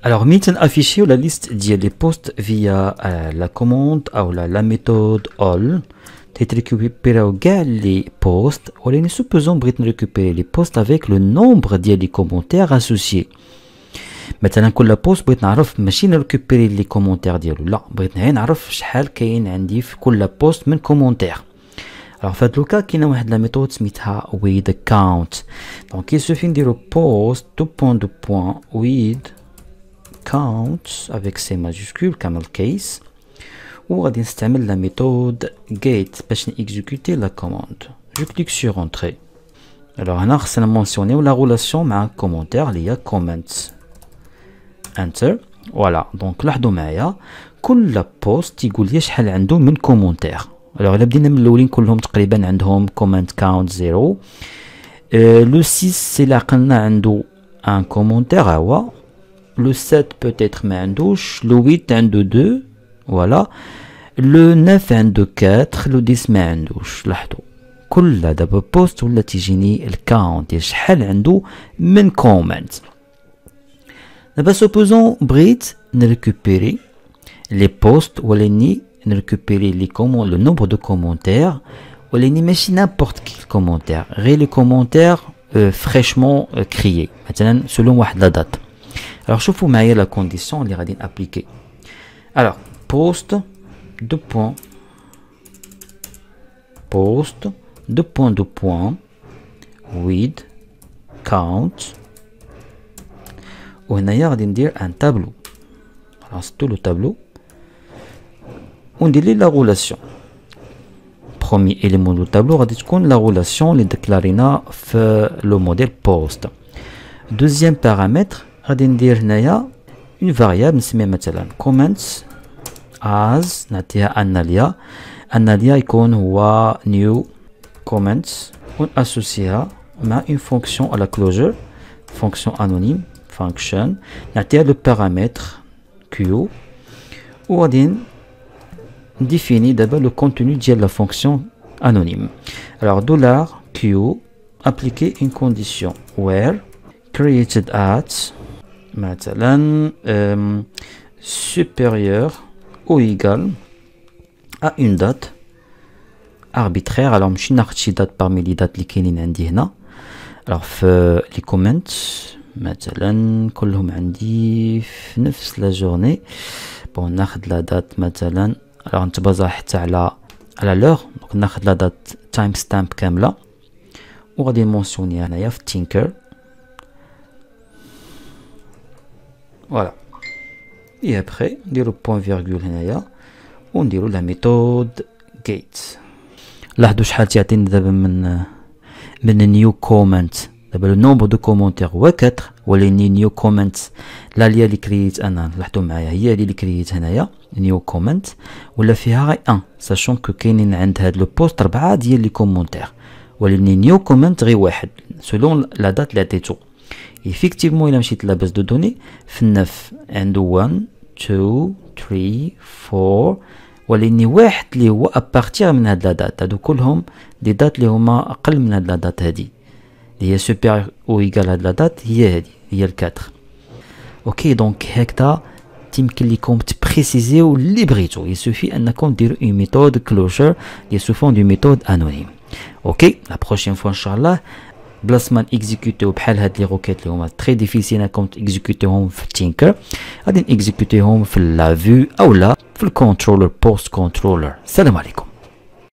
Alors, maintenant afficher la liste des posts via la commande ou la méthode all. Récupérer les posts. Ou nous supposons récupérer les posts avec le nombre des commentaires associés. مثلا كل بوست بغيت نعرف ماشي نريكوبيري لي كومونتير ديالو، لا بغيت غير نعرف شحال كاين عندي في كل بوست من كومونتير. Alors في هاد لوكا كاينه واحد لا ميثود سميتها with count. دونك يسوفي نديرو post with count avec c majuscule كامل كيس، وغادي نستعمل لا ميثود get باش نيكزيكوتي لا كوموند. جو كليك sur entrée. Alors هنا خصنا مونسيونيو لا ريلاسيون مع كومونتير اللي هي comments. Enter. Voilà. Donc لاحظوا معايا كل بوست تيقول لي شحال عنده من كومونتير. alors الا بدينا من الاولين كلهم تقريبا عندهم كومنت كاونت 0. لو 6 سي اللي عقلنا عنده ان كومونتير هو. لو 7 بوتيتر ما عندوش. لو 8 عنده 2. فوالا. لو 9 عنده 4. لو 10 ما عندوش. لاحظوا كل دابا بوست ولا تيجيني الكاونت ديال شحال عنده من كومنت. دابا سوبوزون بغيت نريكوبيري لي بوست ولاني نريكوبيري لي كومون لو نومبر دو كومونتير ولاني ماشي نابورت كيل كومونتير، غير لي كومونتير فريشمون كريي مثلا سولون واحد لا دات. alors شوفوا معايا لا كونديسيون اللي غادي نابليكي. alors post دو بوين post دو بوين with count. وهنايا غادي ندير ان تابلو. خلاص تو لو تابلو وندير لي لا رولاسيون. بروميي اليمون دو تابلو غادي تكون لا رولاسيون اللي ديكلارينا في لو موديل بوست. دوزيام بارامتر غادي ندير هنايا اون فاريابل نسميها مثلا كومنتس از، نعطيها اناليا. اناليا يكون هو نيو كومنتس وناسوسيها مع اون فونكسيون على كلوجر، فونكسيون انونيم function. نعطيها لو بارامتر q وغادي نديفيني دابا لو كونتوني ديال لا فونكسيون انونيم. alors dollar q appliquer une condition where created at مثلا supérieur ou égal à une date arbitraire. alors ماشي ناخد شي دات parmi les dates اللي كاينين عندي هنا. alors في لي كومنت مثلا كلهم عندي في نفس لا جورني. بون ناخد لا دات مثلا alors نتبازا حتى على لور. دونك ناخد لا دات تايم ستامب كامله وغادي نمونسيوني هنايا في تينكر. فوالا. اي ابخي نديرو بوين فيرغول هنايا ونديرو لا ميثود جيت. لاحظوا شحال تيعطيني دابا من نيو كومنت. دابا لو نومبر دو كومونتير هو 4 ولكن نيو كومنت لا ليا اللي كرييت انا. لاحظوا معايا هي اللي كرييت هنايا نيو كومنت ولا فيها غير 1 ساشون كو كاينين عند هاد لو بوست 4 ديال لي كومونتير ولكن نيو كومنت غير واحد سولون لا دات اللي عطيتو. ايفيكتيفمون الا مشيت لاباز دو دوني في النف عنده 1 2 3 4 ولكن واحد اللي هو ابارتير من هاد لا دات. هادو كلهم دي دات اللي هما اقل من هاد لا دات هادي اللي هي سوبير او ايكال هاد لا دات هي هادي هي ال 4. اوكي دونك هكذا يمكن لكم تبريسيزيو اللي بغيتو. يسوفي انكم ديروا اون ميثود كلوجر اللي سو فون دو ميثود انونيم. اوكي لا بروشين فوا ان شاء الله بلاص ما نيكزيكوتيو بحال هاد لي روكيت اللي هما تري ديفيسيل انكم تيكزيكوتيوهم في تينكر، غادي نيكزيكوتيوهم في لا فيو او لا في الكونترولر بوست كونترولر. السلام عليكم.